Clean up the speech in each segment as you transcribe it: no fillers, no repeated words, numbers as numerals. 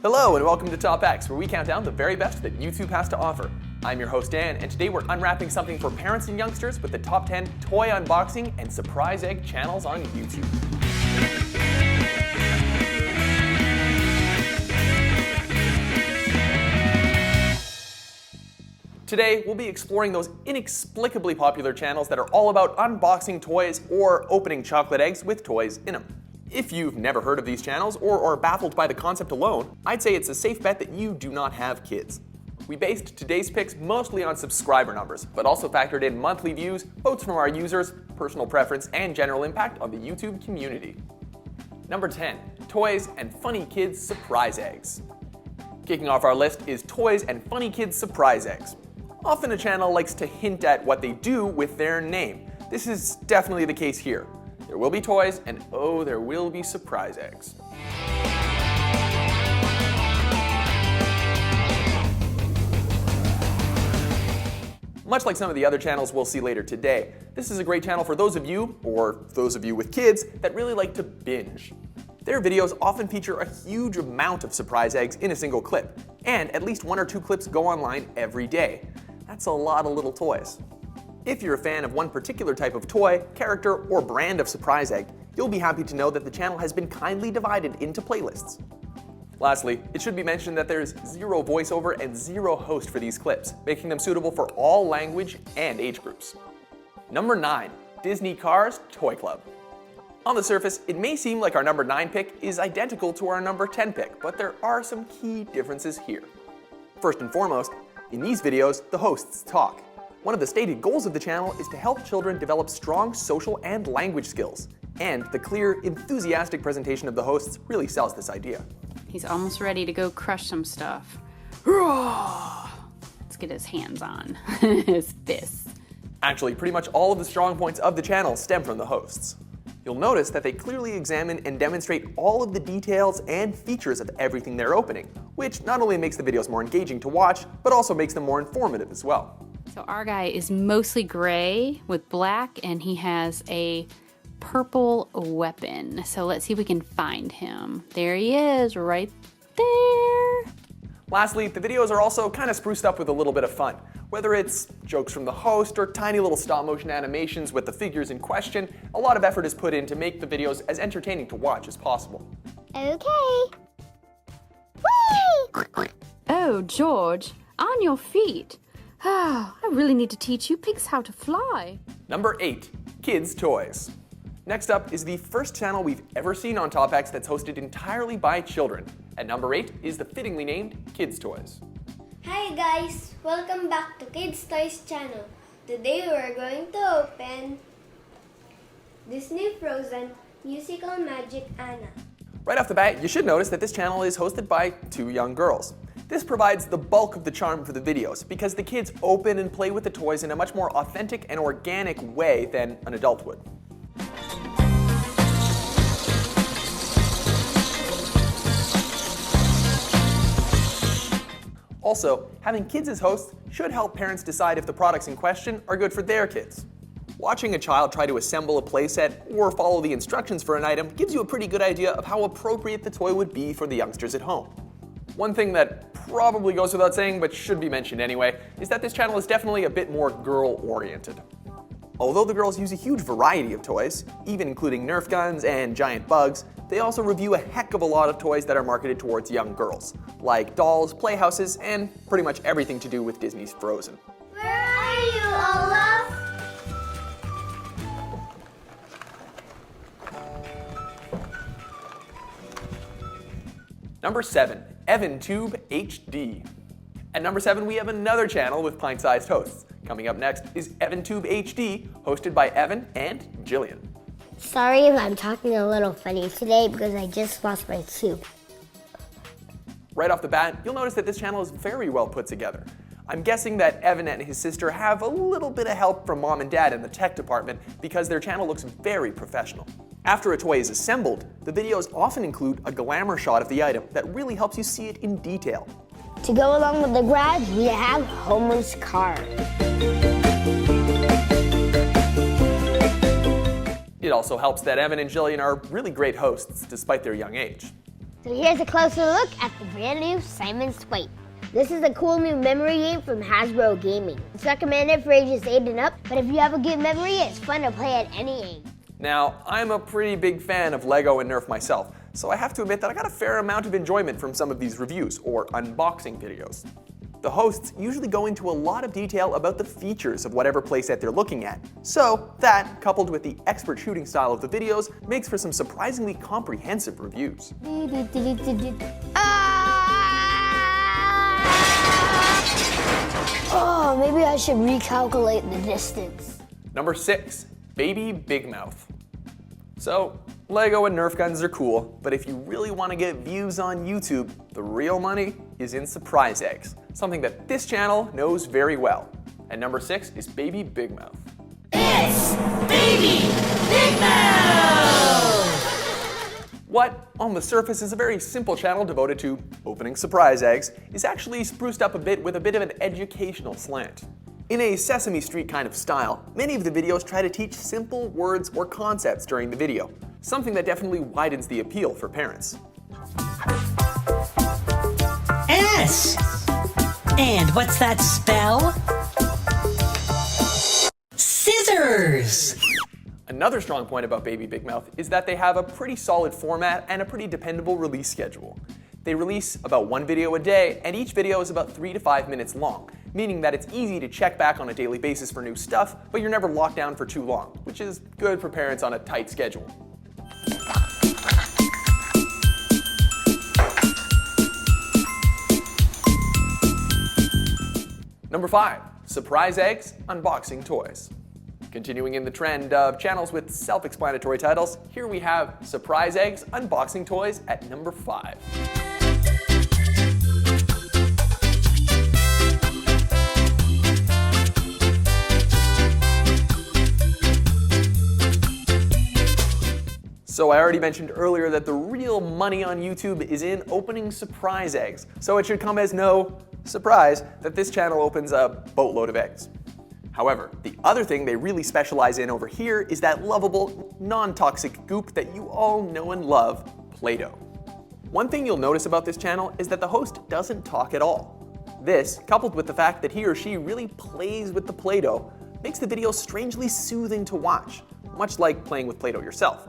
Hello and welcome to TopX, where we count down the very best that YouTube has to offer. I'm your host Dan, and today we're unwrapping something for parents and youngsters with the top 10 toy unboxing and surprise egg channels on YouTube. Today, we'll be exploring those inexplicably popular channels that are all about unboxing toys or opening chocolate eggs with toys in them. If you've never heard of these channels or are baffled by the concept alone, I'd say it's a safe bet that you do not have kids. We based today's picks mostly on subscriber numbers, but also factored in monthly views, votes from our users, personal preference, and general impact on the YouTube community. Number 10, Toys and Funny Kids Surprise Eggs. Kicking off our list is Toys and Funny Kids Surprise Eggs. Often a channel likes to hint at what they do with their name. This is definitely the case here. There will be toys, and oh, there will be surprise eggs. Much like some of the other channels we'll see later today, this is a great channel for those of you, or those of you with kids, that really like to binge. Their videos often feature a huge amount of surprise eggs in a single clip, and at least 1 or 2 clips go online every day. That's a lot of little toys. If you're a fan of one particular type of toy, character, or brand of surprise egg, you'll be happy to know that the channel has been kindly divided into playlists. Lastly, it should be mentioned that there's 0 voiceover and 0 host for these clips, making them suitable for all language and age groups. Number 9, Disney Cars Toy Club. On the surface, it may seem like our number 9 pick is identical to our number 10 pick, but there are some key differences here. First and foremost, in these videos, the hosts talk. One of the stated goals of the channel is to help children develop strong social and language skills, and the clear, enthusiastic presentation of the hosts really sells this idea. He's almost ready to go crush some stuff. Let's get his hands on his fists. Actually, pretty much all of the strong points of the channel stem from the hosts. You'll notice that they clearly examine and demonstrate all of the details and features of everything they're opening, which not only makes the videos more engaging to watch, but also makes them more informative as well. So our guy is mostly gray with black, and he has a purple weapon. So let's see if we can find him. There he is, right there. Lastly, the videos are also kind of spruced up with a little bit of fun. Whether it's jokes from the host or tiny little stop motion animations with the figures in question, a lot of effort is put in to make the videos as entertaining to watch as possible. Okay. Whee! Oh, George, on your feet. Oh, I really need to teach you pigs how to fly. Number 8, Kids Toys. Next up is the first channel we've ever seen on TopX that's hosted entirely by children. At number 8 is the fittingly named Kids Toys. Hi guys, welcome back to Kids Toys channel. Today we're going to open Disney Frozen Musical Magic Anna. Right off the bat, you should notice that this channel is hosted by 2 young girls. This provides the bulk of the charm for the videos because the kids open and play with the toys in a much more authentic and organic way than an adult would. Also, having kids as hosts should help parents decide if the products in question are good for their kids. Watching a child try to assemble a playset or follow the instructions for an item gives you a pretty good idea of how appropriate the toy would be for the youngsters at home. One thing that probably goes without saying, but should be mentioned anyway, is that this channel is definitely a bit more girl-oriented. Although the girls use a huge variety of toys, even including Nerf guns and giant bugs, they also review a heck of a lot of toys that are marketed towards young girls, like dolls, playhouses, and pretty much everything to do with Disney's Frozen. Where are you, Olaf? Number 7, EvanTubeHD. At number 7, we have another channel with pint-sized hosts. Coming up next is EvanTubeHD, hosted by Evan and Jillian. Sorry if I'm talking a little funny today because I just lost my soup. Right off the bat, you'll notice that this channel is very well put together. I'm guessing that Evan and his sister have a little bit of help from mom and dad in the tech department because their channel looks very professional. After a toy is assembled, the videos often include a glamour shot of the item that really helps you see it in detail. To go along with the garage, we have Homer's car. It also helps that Evan and Jillian are really great hosts despite their young age. So here's a closer look at the brand new Simon's Swite. This is a cool new memory game from Hasbro Gaming. It's recommended for ages 8 and up, but if you have a good memory, it's fun to play at any age. Now, I'm a pretty big fan of Lego and Nerf myself, so I have to admit that I got a fair amount of enjoyment from some of these reviews or unboxing videos. The hosts usually go into a lot of detail about the features of whatever playset they're looking at. So that, coupled with the expert shooting style of the videos, makes for some surprisingly comprehensive reviews. Oh, maybe I should recalculate the distance. Number 6, Baby Big Mouth. So, Lego and Nerf guns are cool, but if you really want to get views on YouTube, the real money is in surprise eggs, something that this channel knows very well. And number 6 is Baby Big Mouth. It's Baby Big Mouth! What, on the surface, is a very simple channel devoted to opening surprise eggs, is actually spruced up a bit with a bit of an educational slant. In a Sesame Street kind of style, many of the videos try to teach simple words or concepts during the video, something that definitely widens the appeal for parents. S! And what's that spell? Scissors! Another strong point about Baby Big Mouth is that they have a pretty solid format and a pretty dependable release schedule. They release about 1 video a day, and each video is about 3 to 5 minutes long, meaning that it's easy to check back on a daily basis for new stuff, but you're never locked down for too long, which is good for parents on a tight schedule. Number 5, Surprise Eggs Unboxing Toys. Continuing in the trend of channels with self-explanatory titles, here we have Surprise Eggs Unboxing Toys at number 5. So I already mentioned earlier that the real money on YouTube is in opening surprise eggs, so it should come as no surprise that this channel opens a boatload of eggs. However, the other thing they really specialize in over here is that lovable, non-toxic goop that you all know and love, Play-Doh. One thing you'll notice about this channel is that the host doesn't talk at all. This, coupled with the fact that he or she really plays with the Play-Doh, makes the video strangely soothing to watch, much like playing with Play-Doh yourself.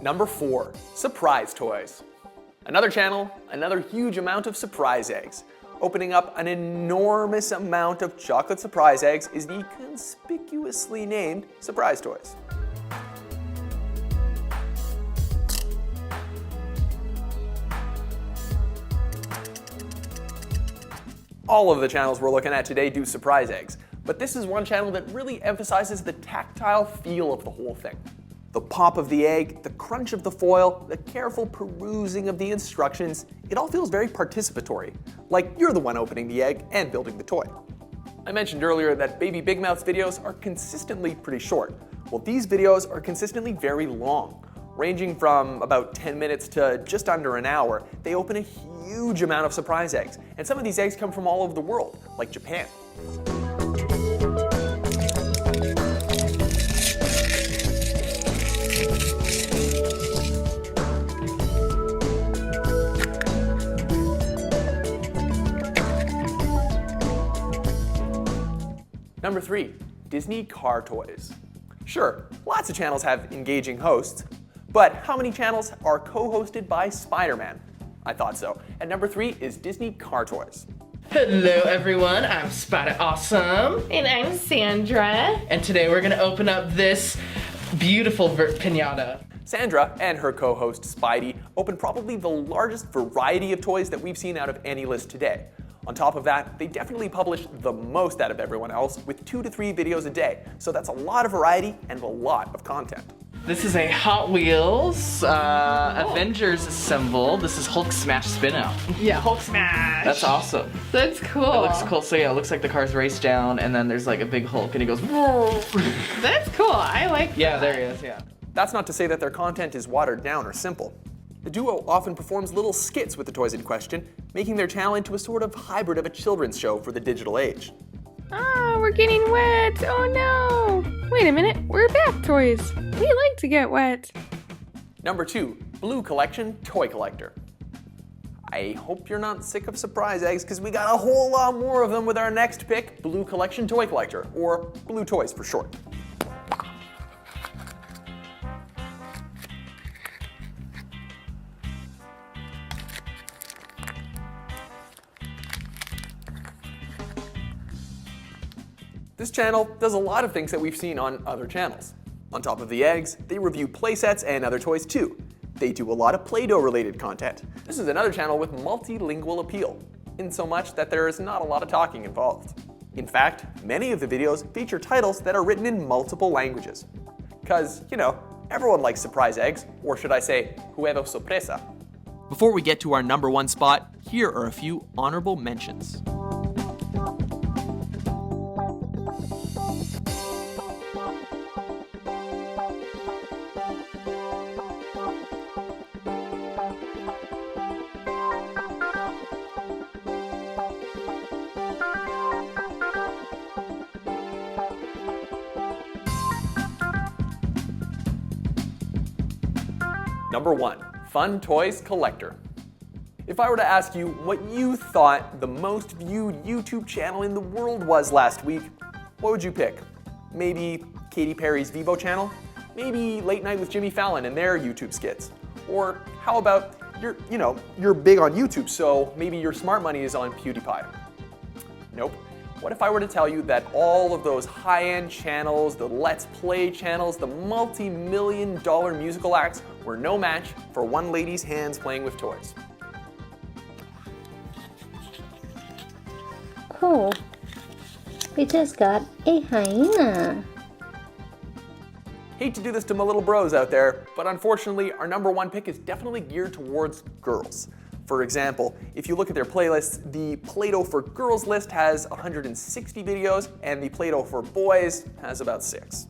Number 4, Surprise Toys. Another channel, another huge amount of surprise eggs. Opening up an enormous amount of chocolate surprise eggs is the conspicuously named Surprise Toys. All of the channels we're looking at today do surprise eggs, but this is one channel that really emphasizes the tactile feel of the whole thing. The pop of the egg, the crunch of the foil, the careful perusing of the instructions, it all feels very participatory, like you're the one opening the egg and building the toy. I mentioned earlier that Baby Big Mouth's videos are consistently pretty short. Well, these videos are consistently very long. Ranging from about 10 minutes to just under an hour, they open a huge amount of surprise eggs, and some of these eggs come from all over the world, like Japan. Number 3, Disney car toys. Sure, lots of channels have engaging hosts, but how many channels are co-hosted by Spider-Man? I thought so. And number 3 is Disney car toys. Hello everyone, I'm Spider Awesome. And I'm Sandra. And today we're gonna open up this beautiful pinata. Sandra and her co-host Spidey opened probably the largest variety of toys that we've seen out of any list today. On top of that, they definitely publish the most out of everyone else with 2 to 3 videos a day, so that's a lot of variety and a lot of content. This is a Hot Wheels Avengers Assemble. This is Hulk Smash Spin-Out. Yeah, Hulk Smash. That's awesome. That's cool. It looks cool. So yeah, it looks like the cars race down and then there's like a big Hulk and he goes, whoa. That's cool. I like that. Yeah, there he is, yeah. That's not to say that their content is watered down or simple. The duo often performs little skits with the toys in question, making their channel into a sort of hybrid of a children's show for the digital age. Ah, we're getting wet. Oh no. Wait a minute. We're bath toys. We like to get wet. Number 2, Blue Collection Toy Collector. I hope you're not sick of surprise eggs, because we got a whole lot more of them with our next pick, Blue Collection Toy Collector, or Blue Toys for short. This channel does a lot of things that we've seen on other channels. On top of the eggs, they review playsets and other toys too. They do a lot of Play-Doh related content. This is another channel with multilingual appeal, in so much that there is not a lot of talking involved. In fact, many of the videos feature titles that are written in multiple languages. Cause, you know, everyone likes surprise eggs, or should I say, huevo sorpresa. Before we get to our number 1 spot, here are a few honorable mentions. Number 1, Fun Toys Collector. If I were to ask you what you thought the most viewed YouTube channel in the world was last week, what would you pick? Maybe Katy Perry's Vivo channel? Maybe Late Night with Jimmy Fallon and their YouTube skits? Or how about you're big on YouTube, so maybe your smart money is on PewDiePie? Nope. What if I were to tell you that all of those high-end channels, the Let's Play channels, the multi-million-dollar musical acts were no match for one lady's hands playing with toys? Oh, we just got a hyena. Hate to do this to my little bros out there, but unfortunately our number 1 pick is definitely geared towards girls. For example, if you look at their playlists, the Play-Doh for Girls list has 160 videos, and the Play-Doh for Boys has about 6.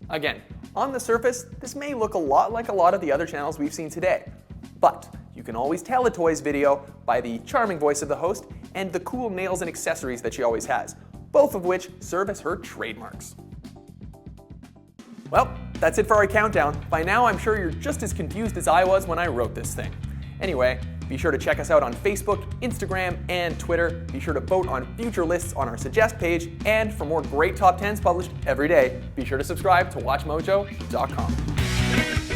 Again, on the surface, this may look a lot like a lot of the other channels we've seen today, but you can always tell a toys video by the charming voice of the host and the cool nails and accessories that she always has, both of which serve as her trademarks. Well, that's it for our countdown. By now, I'm sure you're just as confused as I was when I wrote this thing. Anyway, be sure to check us out on Facebook, Instagram, and Twitter. Be sure to vote on future lists on our Suggest page, and for more great top 10s published every day, be sure to subscribe to WatchMojo.com.